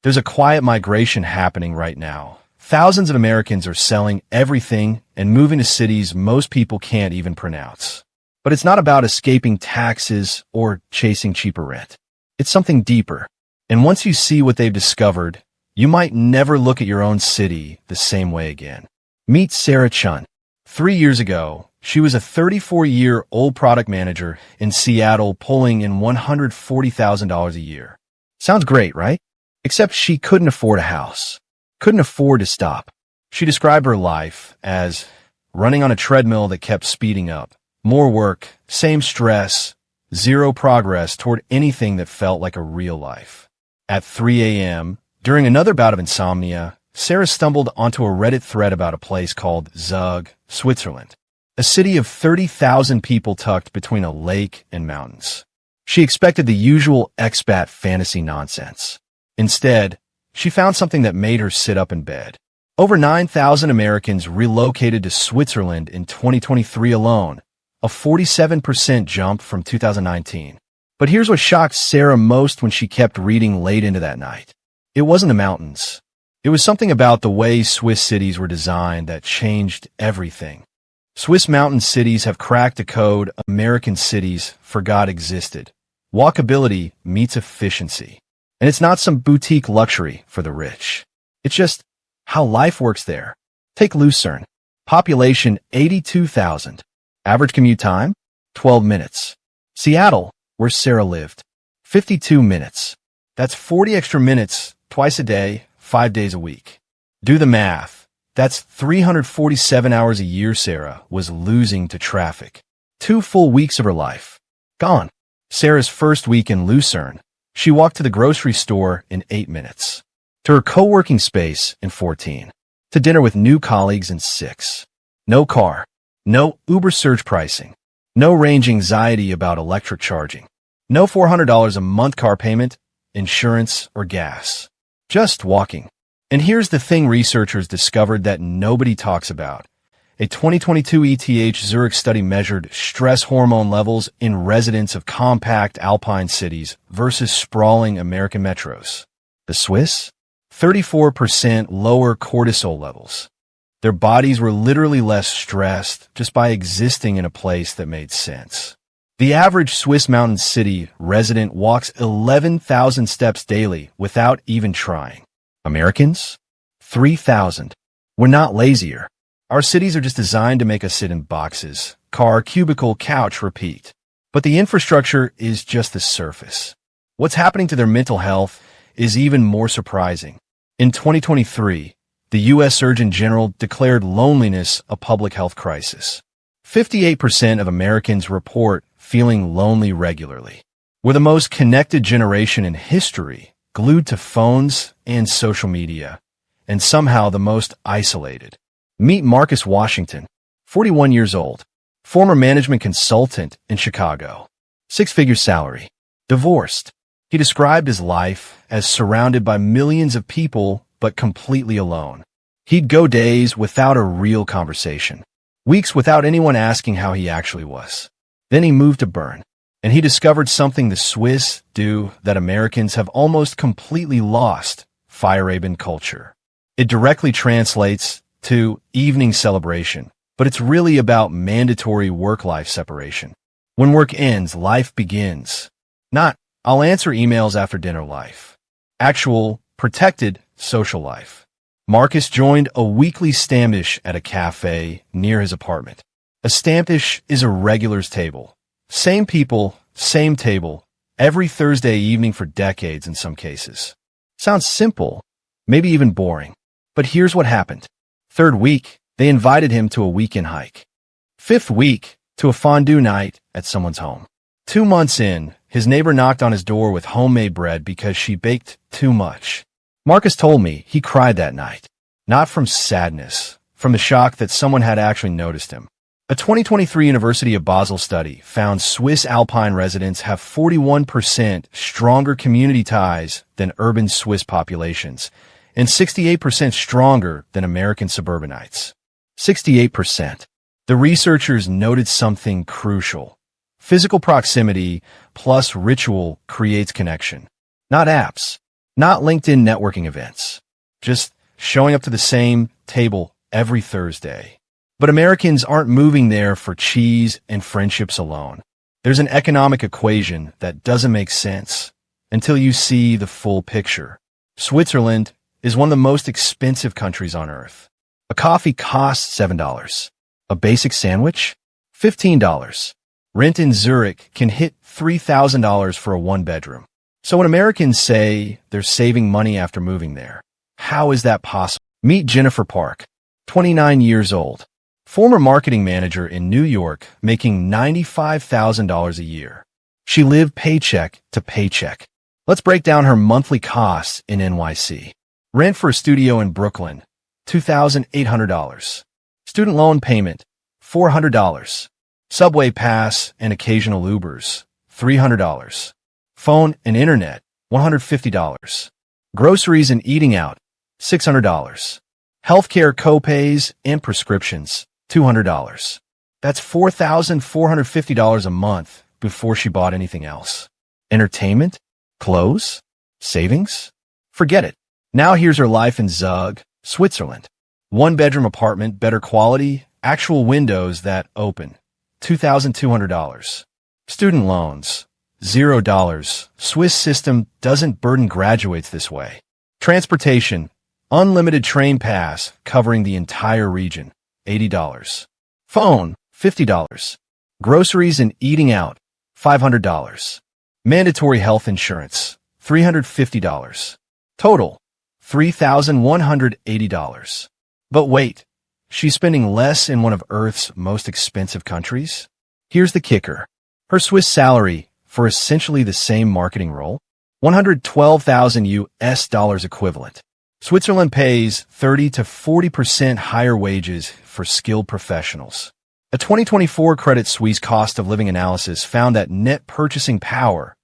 There's a quiet migration happening right now. Thousands of Americans are selling everything and moving to cities most people can't even pronounce. But it's not about escaping taxes or chasing cheaper rent. It's something deeper. And once you see what they've discovered, you might never look at your own city the same way again. Meet Sarah Chun. 3 years ago, she was a 34-year-old product manager in Seattle pulling in $140,000 a year. Sounds great, right? Except she couldn't afford a house. Couldn't afford to stop. She described her life as running on a treadmill that kept speeding up. More work, same stress, zero progress toward anything that felt like a real life. At 3 a.m., during another bout of insomnia, Sarah stumbled onto a Reddit thread about a place called Zug, Switzerland, a city of 30,000 people tucked between a lake and mountains. She expected the usual expat fantasy nonsense. Instead, she found something that made her sit up in bed. Over 9,000 Americans relocated to Switzerland in 2023 alone, a 47% jump from 2019. But here's what shocked Sarah most when she kept reading late into that night. It wasn't the mountains. It was something about the way Swiss cities were designed that changed everything. Swiss mountain cities have cracked a code American cities forgot existed. Walkability meets efficiency. And it's not some boutique luxury for the rich. It's just how life works there. Take Lucerne. Population 82,000. Average commute time? 12 minutes. Seattle, where Sarah lived. 52 minutes. That's 40 extra minutes twice a day, 5 days a week. Do the math. That's 347 hours a year Sarah was losing to traffic. 2 full weeks of her life. Gone. Sarah's first week in Lucerne, she walked to the grocery store in 8 minutes. To her co-working space in 14. To dinner with new colleagues in 6. No car. No Uber surge pricing. No range anxiety about electric charging. No $400 a month car payment, insurance, or gas. Just walking. And here's the thing researchers discovered that nobody talks about. A 2022 ETH Zurich study measured stress hormone levels in residents of compact Alpine cities versus sprawling American metros. The Swiss? 34% lower cortisol levels. Their bodies were literally less stressed just by existing in a place that made sense. The average Swiss mountain city resident walks 11,000 steps daily without even trying. Americans? 3,000. We're not lazier. Our cities are just designed to make us sit in boxes. Car, cubicle, couch, repeat. But the infrastructure is just the surface. What's happening to their mental health is even more surprising. In 2023, the U.S. Surgeon General declared loneliness a public health crisis. 58% of Americans report feeling lonely regularly. We're the most connected generation in history, glued to phones and social media, and somehow the most isolated. Meet Marcus Washington, 41 years old, former management consultant in Chicago. 6-figure salary. Divorced. He described his life as surrounded by millions of people but completely alone. He'd go days without a real conversation. Weeks without anyone asking how he actually was. Then he moved to Bern, and he discovered something the Swiss do that Americans have almost completely lost: Feierabend culture. It directly translates to evening celebration, but it's really about mandatory work-life separation. When work ends, life begins. Not, I'll answer emails after dinner life. Actual, protected social life. Marcus joined a weekly stampish at a cafe near his apartment. A stampish is a regulars table. Same people, same table, every Thursday evening for decades in some cases. Sounds simple, maybe even boring. But here's what happened. 3rd week, they invited him to a weekend hike. 5th week, to a fondue night at someone's home. 2 months in, his neighbor knocked on his door with homemade bread because she baked too much. Marcus told me he cried that night. Not from sadness, from the shock that someone had actually noticed him. A 2023 University of Basel study found Swiss Alpine residents have 41% stronger community ties than urban Swiss populations, and 68% stronger than American suburbanites. 68%. The researchers noted something crucial. Physical proximity plus ritual creates connection. Not apps. Not LinkedIn networking events. Just showing up to the same table every Thursday. But Americans aren't moving there for cheese and friendships alone. There's an economic equation that doesn't make sense until you see the full picture. Switzerland is one of the most expensive countries on earth. A coffee costs $7. A basic sandwich? $15. Rent in Zurich can hit $3,000 for a one-bedroom. So when Americans say they're saving money after moving there, how is that possible? Meet Jennifer Park, 29 years old, former marketing manager in New York, making $95,000 a year. She lived paycheck to paycheck. Let's break down her monthly costs in NYC. Rent for a studio in Brooklyn, $2,800. Student loan payment, $400. Subway pass and occasional Ubers, $300. Phone and internet, $150. Groceries and eating out, $600. Healthcare copays and prescriptions, $200. That's $4,450 a month before she bought anything else. Entertainment? Clothes? Savings? Forget it. Now here's her life in Zug, Switzerland. One-bedroom apartment, better quality, actual windows that open, $2,200. Student loans, $0. Swiss system doesn't burden graduates this way. Transportation, unlimited train pass covering the entire region, $80. Phone, $50. Groceries and eating out, $500. Mandatory health insurance, $350. Total, $3,180. But wait, she's spending less in one of Earth's most expensive countries? Here's the kicker. Her Swiss salary for essentially the same marketing role, $112,000 equivalent. Switzerland pays 30 to 40% higher wages for skilled professionals. A 2024 Credit Suisse cost of living analysis found that net purchasing power,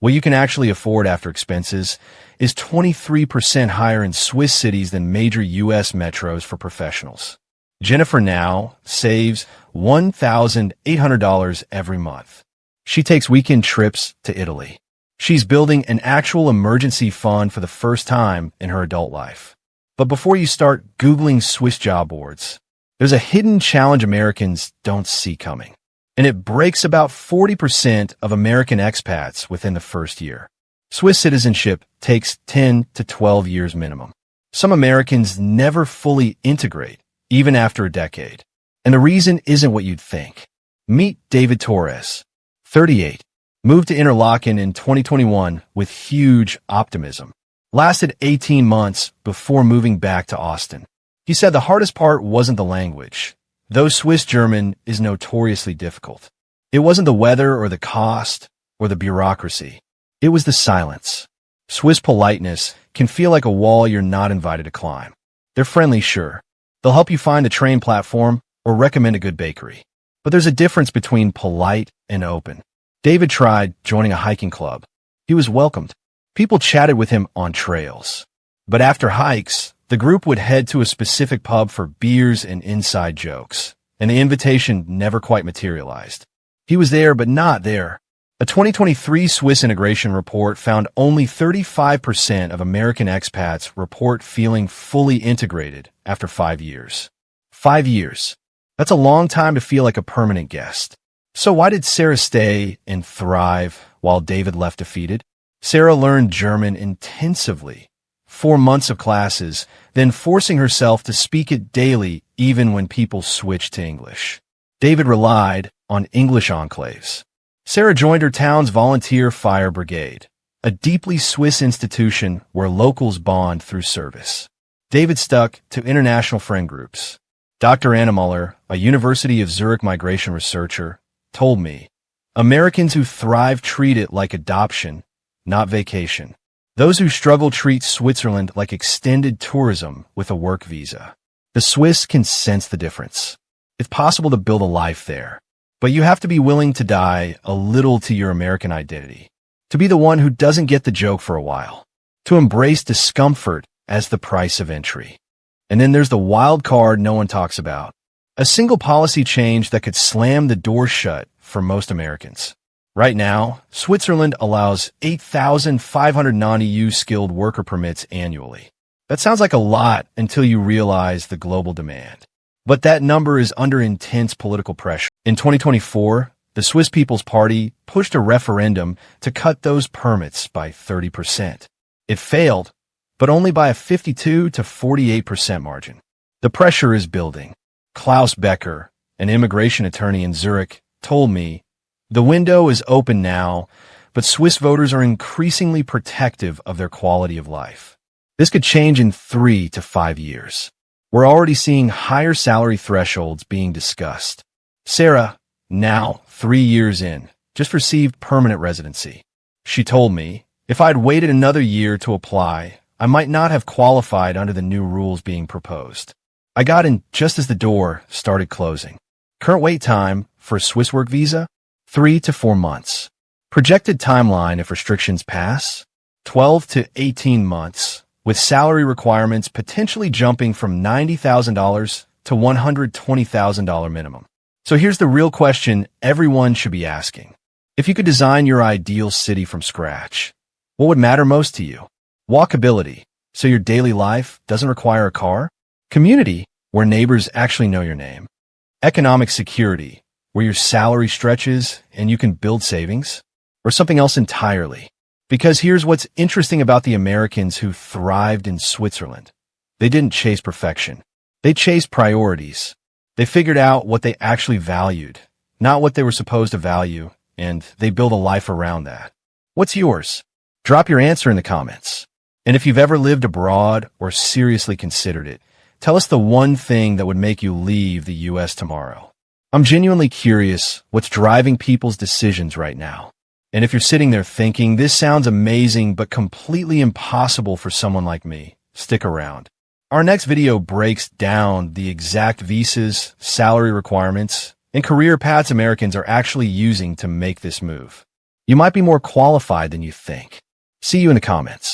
what you can actually afford after expenses, is 23% higher in Swiss cities than major U.S. metros for professionals. Jennifer now saves $1,800 every month. She takes weekend trips to Italy. She's building an actual emergency fund for the first time in her adult life. But before you start Googling Swiss job boards, there's a hidden challenge Americans don't see coming. And it breaks about 40% of American expats within the first year. Swiss citizenship takes 10 to 12 years minimum. Some Americans never fully integrate, even after a decade. And the reason isn't what you'd think. Meet David Torres, 38, moved to Interlaken in 2021 with huge optimism. Lasted 18 months before moving back to Austin. He said the hardest part wasn't the language, though Swiss German is notoriously difficult. It wasn't the weather or the cost or the bureaucracy. It was the silence. Swiss politeness can feel like a wall you're not invited to climb. They're friendly, sure. They'll help you find the train platform or recommend a good bakery. But there's a difference between polite and open. David tried joining a hiking club. He was welcomed. People chatted with him on trails. But after hikes, the group would head to a specific pub for beers and inside jokes, and the invitation never quite materialized. He was there, but not there. A 2023 Swiss integration report found only 35% of American expats report feeling fully integrated after 5 years. 5 years. That's a long time to feel like a permanent guest. So why did Sarah stay and thrive while David left defeated? Sarah learned German intensively, 4 months of classes, then forcing herself to speak it daily even when people switched to English. David relied on English enclaves. Sarah joined her town's volunteer fire brigade, a deeply Swiss institution where locals bond through service. David stuck to international friend groups. Dr. Anna Muller, a University of Zurich migration researcher, told me, Americans who thrive treat it like adoption, not vacation. Those who struggle treat Switzerland like extended tourism with a work visa. The Swiss can sense the difference. It's possible to build a life there, but you have to be willing to die a little to your American identity, to be the one who doesn't get the joke for a while, to embrace discomfort as the price of entry. And then there's the wild card no one talks about. A single policy change that could slam the door shut for most Americans. Right now, Switzerland allows 8,500 non-EU skilled worker permits annually. That sounds like a lot until you realize the global demand. But that number is under intense political pressure. In 2024, the Swiss People's Party pushed a referendum to cut those permits by 30%. It failed, but only by a 52 to 48% margin. The pressure is building. Klaus Becker, an immigration attorney in Zurich, told me, "The window is open now, but Swiss voters are increasingly protective of their quality of life. This could change in 3 to 5 years. We're already seeing higher salary thresholds being discussed." Sarah, now 3 years in, just received permanent residency. She told me, "If I'd waited another year to apply, I might not have qualified under the new rules being proposed. I got in just as the door started closing." Current wait time for a Swiss work visa? 3 to 4 months. Projected timeline if restrictions pass? 12 to 18 months, with salary requirements potentially jumping from $90,000 to $120,000 minimum. So here's the real question everyone should be asking. If you could design your ideal city from scratch, what would matter most to you? Walkability, so your daily life doesn't require a car? Community, where neighbors actually know your name? Economic security, where your salary stretches and you can build savings? Or something else entirely? Because here's what's interesting about the Americans who thrived in Switzerland. They didn't chase perfection. They chased priorities. They figured out what they actually valued, not what they were supposed to value, and they built a life around that. What's yours? Drop your answer in the comments. And if you've ever lived abroad or seriously considered it, tell us the one thing that would make you leave the US tomorrow. I'm genuinely curious what's driving people's decisions right now. And if you're sitting there thinking, this sounds amazing but completely impossible for someone like me, stick around. Our next video breaks down the exact visas, salary requirements, and career paths Americans are actually using to make this move. You might be more qualified than you think. See you in the comments.